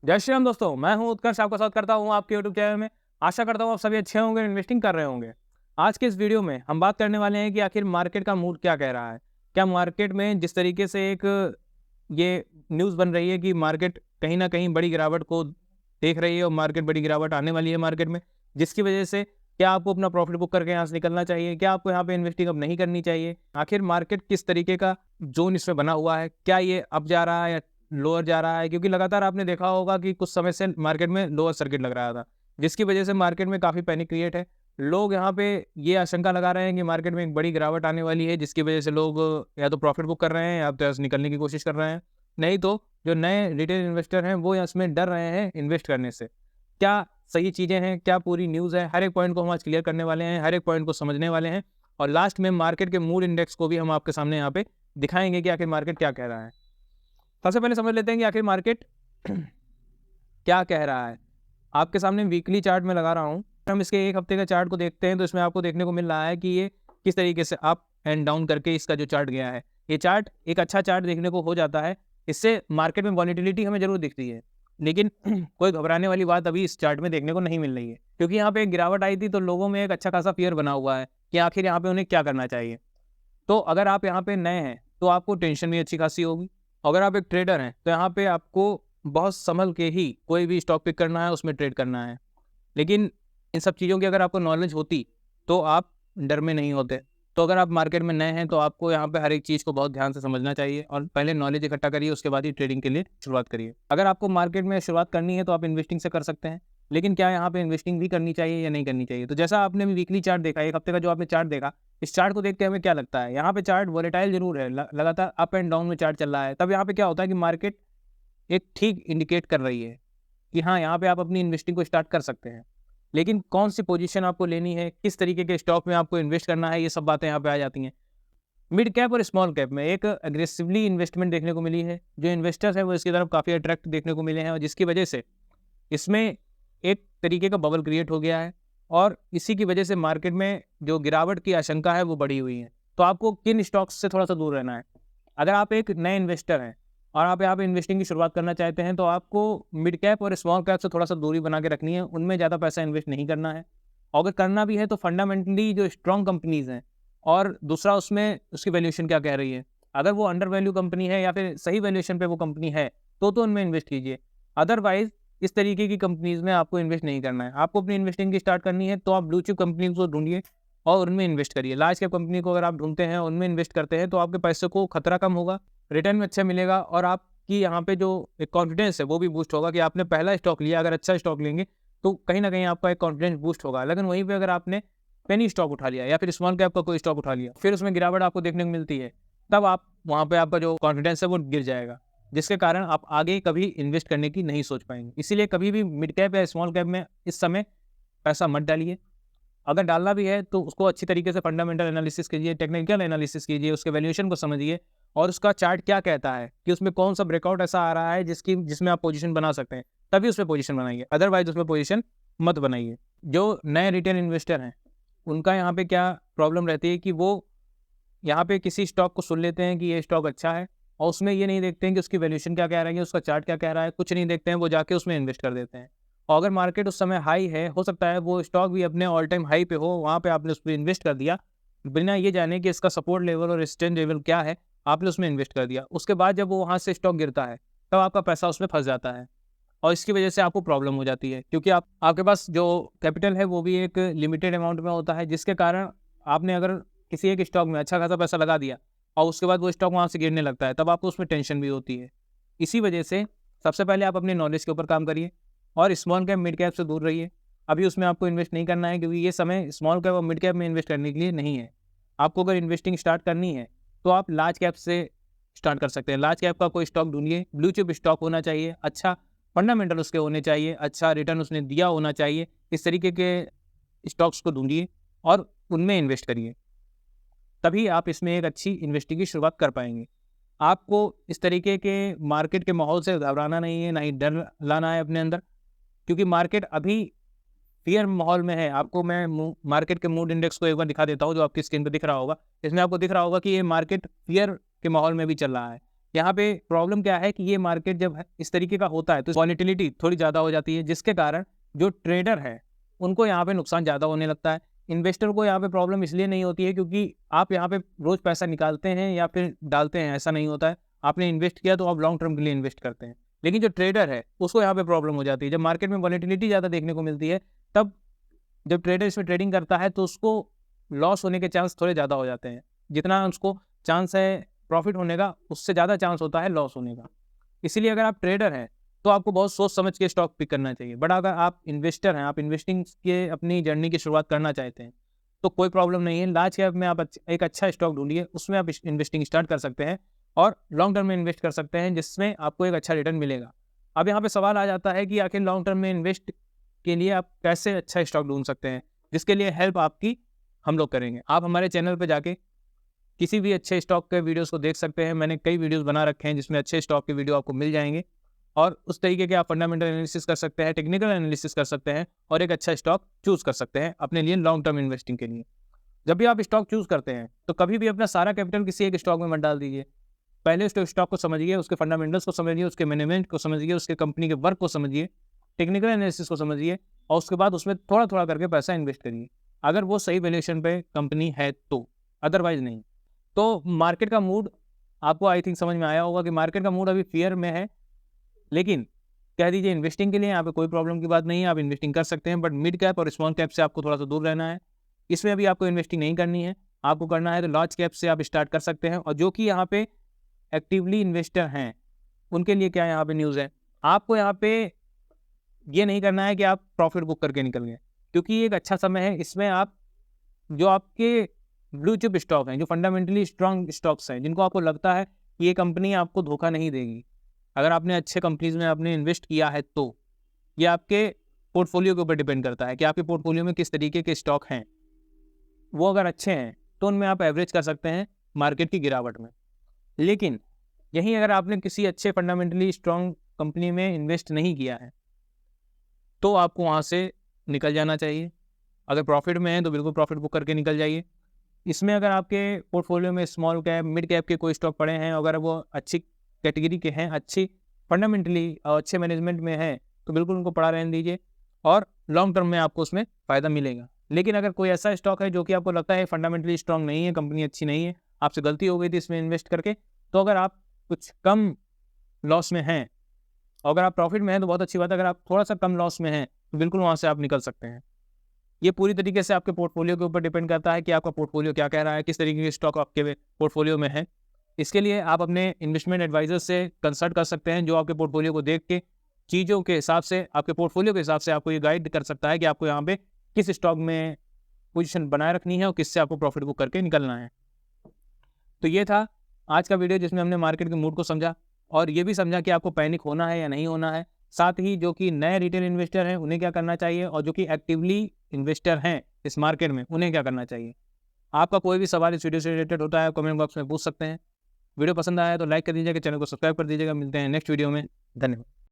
जय श्री राम दोस्तों, मैं हूं उत्कर्ष, आपका स्वागत करता हूं आपके यूट्यूब चैनल में। आशा करता हूं आप सभी अच्छे होंगे, इन्वेस्टिंग कर रहे होंगे। आज के इस वीडियो में हम बात करने वाले हैं कि आखिर मार्केट का मूड क्या कह रहा है। क्या मार्केट में जिस तरीके से एक ये न्यूज़ बन रही है कि मार्केट कहीं न कहीं बड़ी गिरावट को देख रही है और मार्केट बड़ी गिरावट आने वाली है मार्केट में, जिसकी वजह से क्या आपको अपना प्रॉफिट बुक करके यहाँ से निकलना चाहिए? क्या आपको यहाँ पे इन्वेस्टिंग अब नहीं करनी चाहिए? आखिर मार्केट किस तरीके का ज़ोन इसमें बना हुआ है? क्या ये अप जा रहा है या लोअर जा रहा है? क्योंकि लगातार आपने देखा होगा कि कुछ समय से मार्केट में लोअर सर्किट लग रहा था, जिसकी वजह से मार्केट में काफ़ी पैनिक क्रिएट है। लोग यहाँ पे ये आशंका लगा रहे हैं कि मार्केट में एक बड़ी गिरावट आने वाली है, जिसकी वजह से लोग या तो प्रॉफिट बुक कर रहे हैं या तो यहाँ से निकलने की कोशिश कर रहे हैं। नहीं तो जो नए रिटेल इन्वेस्टर हैं, वो इसमें डर रहे हैं इन्वेस्ट करने से। क्या सही चीज़ें हैं? क्या पूरी न्यूज़ है? हर एक पॉइंट को हम आज क्लियर करने वाले हैं, हर एक पॉइंट को समझने वाले हैं और लास्ट में मार्केट के मूड इंडेक्स को भी हम आपके सामने यहाँ पे दिखाएँगे कि आखिर मार्केट क्या कह रहा है। सबसे पहले समझ लेते हैं कि आखिर मार्केट क्या कह रहा है। आपके सामने वीकली चार्ट में लगा रहा हूँ। हम इसके 1 हफ्ते का चार्ट को देखते हैं तो इसमें आपको देखने को मिल रहा है कि ये किस तरीके से अप एंड डाउन करके इसका जो चार्ट गया है। ये चार्ट एक अच्छा चार्ट देखने को हो जाता है। इससे मार्केट में वॉलेटिलिटी हमें ज़रूर दिखती है। लेकिन कोई घबराने वाली बात अभी इस चार्ट में देखने को नहीं मिल रही है। क्योंकि यहाँ पे एक गिरावट आई थी तो लोगों में एक अच्छा खासा फ़ियर बना हुआ है कि आखिर यहाँ पे उन्हें क्या करना चाहिए। तो अगर आप यहाँ पे नए हैं तो आपको टेंशन भी अच्छी खासी होगी। अगर आप एक ट्रेडर हैं तो यहाँ पे आपको बहुत संभल के ही कोई भी स्टॉक पिक करना है, उसमें ट्रेड करना है। लेकिन इन सब चीज़ों की अगर आपको नॉलेज होती तो आप डर में नहीं होते। तो अगर आप मार्केट में नए हैं तो आपको यहाँ पे हर एक चीज़ को बहुत ध्यान से समझना चाहिए और पहले नॉलेज इकट्ठा करिए, उसके बाद ही ट्रेडिंग के लिए शुरुआत करिए। अगर आपको मार्केट में शुरुआत करनी है तो आप इन्वेस्टिंग से कर सकते हैं। लेकिन क्या यहाँ पे इन्वेस्टिंग भी करनी चाहिए या नहीं करनी चाहिए? तो जैसा आपने अभी वीकली चार्ट देखा, 1 हफ्ते का जो आपने चार्ट देखा, इस चार्ट को देख के हमें क्या लगता है? यहाँ पे चार्ट वोलेटाइल ज़रूर है, लगातार अप एंड डाउन में चार्ट चल रहा है। तब यहाँ पे क्या होता है कि मार्केट एक ठीक इंडिकेट कर रही है कि हाँ, यहाँ पे आप अपनी इन्वेस्टिंग को स्टार्ट कर सकते हैं। लेकिन कौन सी पोजीशन आपको लेनी है, किस तरीके के स्टॉक में आपको इन्वेस्ट करना है, ये सब बातें यहाँ पे आ जाती हैं। मिड कैप और स्मॉल कैप में एक एग्रेसिवली इन्वेस्टमेंट देखने को मिली है। जो इन्वेस्टर्स हैं वो इसकी तरफ काफ़ी अट्रैक्ट देखने को मिले हैं और जिसकी वजह से इसमें एक तरीके का बबल क्रिएट हो गया है और इसी की वजह से मार्केट में जो गिरावट की आशंका है वो बढ़ी हुई है। तो आपको किन स्टॉक्स से थोड़ा सा दूर रहना है? अगर आप एक नए इन्वेस्टर हैं और आप यहाँ पे इन्वेस्टिंग की शुरुआत करना चाहते हैं तो आपको मिड कैप और स्मॉल कैप से थोड़ा सा दूरी बना के रखनी है, उनमें ज़्यादा पैसा इन्वेस्ट नहीं करना है। और अगर करना भी है तो फंडामेंटली जो स्ट्रॉन्ग कंपनीज़ हैं और दूसरा उसमें उसकी वैल्यूएशन क्या कह रही है। अगर वो अंडर वैल्यू कंपनी है या फिर सही वैल्यूएशन पे वो कंपनी है तो उनमें इन्वेस्ट कीजिए। अदरवाइज़ इस तरीके की कंपनीज़ में आपको इन्वेस्ट नहीं करना है। आपको अपनी इन्वेस्टिंग की स्टार्ट करनी है तो आप ब्लू चिप कंपनीज़ को ढूँढिए और उनमें इन्वेस्ट करिए। लार्ज कैप कंपनी को अगर आप ढूँढते हैं, उनमें इन्वेस्ट करते हैं तो आपके पैसे को खतरा कम होगा, रिटर्न में अच्छा मिलेगा और आपकी यहाँ पे जो एक कॉन्फिडेंस है वो भी बूस्ट होगा कि आपने पहला स्टॉक लिया। अगर अच्छा स्टॉक लेंगे तो कहीं न कहीं आपका एक कॉन्फिडेंस बूस्ट होगा। लेकिन वहीं पे अगर आपने पेनी स्टॉक उठा लिया या फिर स्मॉल कैप का कोई स्टॉक उठा लिया, फिर उसमें गिरावट आपको देखने को मिलती है, तब आप वहाँ पे आपका जो कॉन्फिडेंस है वो गिर जाएगा, जिसके कारण आप आगे कभी इन्वेस्ट करने की नहीं सोच पाएँगे। इसीलिए कभी भी मिड कैप या स्मॉल कैप में इस समय पैसा मत डालिए। अगर डालना भी है तो उसको अच्छी तरीके से फंडामेंटल एनालिसिस कीजिए, टेक्निकल एनालिसिस कीजिए, उसके वैल्यूएशन को समझिए और उसका चार्ट क्या कहता है कि उसमें कौन-सा ब्रेकआउट ऐसा आ रहा है जिसमें आप पोजीशन बना सकते हैं, तभी उसमें पोजीशन बनाइए, अदरवाइज़ उसमें पोजीशन मत बनाइए। जो नए रिटेल इन्वेस्टर हैं, उनका यहाँ पे क्या प्रॉब्लम रहती है कि वो यहाँ पे किसी स्टॉक को सुन लेते हैं कि ये स्टॉक अच्छा है और उसमें ये नहीं देखते हैं कि उसकी वैल्यूएशन क्या कह रही है, उसका चार्ट क्या कह रहा है, कुछ नहीं देखते हैं, वो जाके उसमें इन्वेस्ट कर देते हैं। और अगर मार्केट उस समय हाई है, हो सकता है वो स्टॉक भी अपने ऑल टाइम हाई पे हो, वहाँ पे आपने उस पे इन्वेस्ट कर दिया, बिना ये जाने कि इसका सपोर्ट लेवल और रेजिस्टेंस लेवल क्या है, आपने उसमें इन्वेस्ट कर दिया। उसके बाद जब वो वहाँ से स्टॉक गिरता है, तब आपका पैसा उसमें फँस जाता है और इसकी वजह से आपको प्रॉब्लम हो जाती है क्योंकि आपके पास जो कैपिटल है वो भी एक लिमिटेड अमाउंट में होता है, जिसके कारण आपने अगर किसी एक स्टॉक में अच्छा खासा पैसा लगा दिया और उसके बाद वो स्टॉक वहाँ से गिरने लगता है, तब आपको उसमें टेंशन भी होती है। इसी वजह से सबसे पहले आप अपनी नॉलेज के ऊपर काम करिए और स्मॉल कैप, मिड कैप से दूर रहिए। अभी उसमें आपको इन्वेस्ट नहीं करना है क्योंकि ये समय स्मॉल कैप और मिड कैप में इन्वेस्ट करने के लिए नहीं है। आपको अगर इन्वेस्टिंग स्टार्ट करनी है, तो आप लार्ज कैप से स्टार्ट कर सकते हैं। लार्ज कैप का कोई स्टॉक ढूँढिए, ब्लू चिप स्टॉक होना चाहिए, अच्छा फंडामेंटल उसके होने चाहिए, अच्छा रिटर्न उसने दिया होना चाहिए। इस तरीके के स्टॉक्स को ढूँढिए और उनमें इन्वेस्ट करिए। तभी आप इसमें एक अच्छी इन्वेस्टिंग की शुरुआत कर पाएँगे। आपको इस तरीके के मार्केट के माहौल से घबराना नहीं है, ना ही डर लाना है अपने अंदर, क्योंकि मार्केट अभी फ़ियर माहौल में है। आपको मैं मार्केट के मूड इंडेक्स को एक बार दिखा देता हूँ, जो आपकी स्क्रीन पे दिख रहा होगा। इसमें आपको दिख रहा होगा कि ये मार्केट फ़ियर के माहौल में भी चल रहा है। यहाँ पे प्रॉब्लम क्या है कि ये मार्केट जब इस तरीके का होता है तो वॉलेटिलिटी थोड़ी ज़्यादा हो जाती है, जिसके कारण जो ट्रेडर है उनको यहाँ पे नुकसान ज़्यादा होने लगता है। इन्वेस्टर को यहाँ पे प्रॉब्लम इसलिए नहीं होती है क्योंकि आप यहाँ पे रोज़ पैसा निकालते हैं या फिर डालते हैं, ऐसा नहीं होता है। आपने इन्वेस्ट किया तो आप लॉन्ग टर्म के लिए इन्वेस्ट करते हैं। लेकिन जो ट्रेडर है उसको यहाँ पे प्रॉब्लम हो जाती है। जब मार्केट में वॉलेटिलिटी ज़्यादा देखने को मिलती है, तब जब ट्रेडर इसमें ट्रेडिंग करता है तो उसको लॉस होने के चांस थोड़े ज़्यादा हो जाते हैं। जितना उसको चांस है प्रॉफिट होने का, उससे ज़्यादा चांस होता है लॉस होने का। इसीलिए अगर आप ट्रेडर हैं तो आपको बहुत सोच समझ के स्टॉक पिक करना चाहिए। बट अगर आप इन्वेस्टर हैं, आप इन्वेस्टिंग के अपनी जर्नी की शुरुआत करना चाहते हैं तो कोई प्रॉब्लम नहीं है। लार्ज कैप में आप एक अच्छा स्टॉक ढूंढिए, उसमें आप इन्वेस्टिंग स्टार्ट कर सकते हैं और लॉन्ग टर्म में इन्वेस्ट कर सकते हैं, जिसमें आपको एक अच्छा रिटर्न मिलेगा। अब यहाँ पे सवाल आ जाता है कि आखिर लॉन्ग टर्म में इन्वेस्ट के लिए आप कैसे अच्छा स्टॉक ढूंढ सकते हैं, जिसके लिए हेल्प आपकी हम लोग करेंगे। आप हमारे चैनल पर जाके किसी भी अच्छे स्टॉक के वीडियोस को देख सकते हैं। मैंने कई वीडियोस बना रखे हैं जिसमें अच्छे स्टॉक के वीडियो आपको मिल जाएंगे और उस तरीके के आप फंडामेंटल एनालिसिस कर सकते हैं, टेक्निकल एनालिसिस कर सकते हैं और एक अच्छा स्टॉक चूज कर सकते हैं अपने लिए लॉन्ग टर्म इन्वेस्टिंग के लिए। जब भी आप स्टॉक चूज करते हैं तो कभी भी अपना सारा कैपिटल किसी एक स्टॉक में मत डाल दीजिए। पहले उसके स्टॉक को समझिए, उसके फंडामेंटल्स को समझिए, उसके मैनेजमेंट को समझिए, उसके कंपनी के वर्क को समझिए, टेक्निकल एनालिसिस को समझिए और उसके बाद उसमें थोड़ा थोड़ा करके पैसा इन्वेस्ट करिए, अगर वो सही वैल्यूएशन पे कंपनी है तो, अदरवाइज नहीं। तो मार्केट का मूड आपको आई थिंक समझ में आया होगा कि मार्केट का मूड अभी फियर में है, लेकिन कह दीजिए इन्वेस्टिंग के लिए यहाँ पे कोई प्रॉब्लम की बात नहीं है, आप इन्वेस्टिंग कर सकते हैं। बट मिड कैप और स्मॉल कैप से आपको थोड़ा सा दूर रहना है। इसमें अभी आपको इन्वेस्टिंग नहीं करनी है, आपको करना है तो लार्ज कैप से आप स्टार्ट कर सकते हैं। और जो कि यहाँ पे एक्टिवली इन्वेस्टर हैं उनके लिए क्या यहाँ पे न्यूज़ है, आपको यहाँ पे ये नहीं करना है कि आप प्रॉफिट बुक करके निकल गए, क्योंकि ये एक अच्छा समय है। इसमें आप जो आपके ब्लू चिप स्टॉक हैं, जो फंडामेंटली स्ट्रांग स्टॉक्स हैं, जिनको आपको लगता है कि ये कंपनी आपको धोखा नहीं देगी, अगर आपने अच्छे कंपनीज में आपने इन्वेस्ट किया है तो ये आपके पोर्टफोलियो के ऊपर डिपेंड करता है कि आपके पोर्टफोलियो में किस तरीके के स्टॉक हैं। वो अगर अच्छे हैं तो उनमें आप एवरेज कर सकते हैं मार्केट की गिरावट में। लेकिन यहीं अगर आपने किसी अच्छे फंडामेंटली स्ट्रांग कंपनी में इन्वेस्ट नहीं किया है तो आपको वहाँ से निकल जाना चाहिए। अगर प्रॉफिट में है तो बिल्कुल प्रॉफिट बुक करके निकल जाइए। इसमें अगर आपके पोर्टफोलियो में स्मॉल कैप, मिड कैप के कोई स्टॉक पड़े हैं, अगर वो अच्छी कैटेगरी के हैं, अच्छी फंडामेंटली और अच्छे मैनेजमेंट में हैं, तो बिल्कुल उनको पड़ा रहने दीजिए और लॉन्ग टर्म में आपको उसमें फ़ायदा मिलेगा। लेकिन अगर कोई ऐसा स्टॉक है जो कि आपको लगता है फंडामेंटली स्ट्रॉन्ग नहीं है, कंपनी अच्छी नहीं है, आपसे गलती हो गई थी इसमें इन्वेस्ट करके, तो अगर आप कुछ कम लॉस में हैं और अगर आप प्रॉफिट में हैं तो बहुत अच्छी बात है। अगर आप थोड़ा सा कम लॉस में हैं तो बिल्कुल वहाँ से आप निकल सकते हैं। ये पूरी तरीके से आपके पोर्टफोलियो के ऊपर डिपेंड करता है कि आपका पोर्टफोलियो क्या कह रहा है, किस तरीके के स्टॉक आपके पोर्टफोलियो में है। इसके लिए आप अपने इन्वेस्टमेंट एडवाइजर से कंसल्ट कर सकते हैं, जो आपके पोर्टफोलियो को देख के चीज़ों के हिसाब से, आपके पोर्टफोलियो के हिसाब से आपको ये गाइड कर सकता है कि आपको यहाँ पे किस स्टॉक में पोजीशन बनाए रखनी है और किससे आपको प्रॉफिट बुक करके निकलना है। तो ये था आज का वीडियो जिसमें हमने मार्केट के मूड को समझा और ये भी समझा कि आपको पैनिक होना है या नहीं होना है। साथ ही जो कि नए रिटेल इन्वेस्टर हैं उन्हें क्या करना चाहिए और जो कि एक्टिवली इन्वेस्टर हैं इस मार्केट में उन्हें क्या करना चाहिए। आपका कोई भी सवाल इस वीडियो से रिलेटेड होता है कमेंट बॉक्स में पूछ सकते हैं। वीडियो पसंद आया तो लाइक कर दीजिएगा, चैनल को सब्सक्राइब कर दीजिएगा। मिलते हैं नेक्स्ट वीडियो में। धन्यवाद।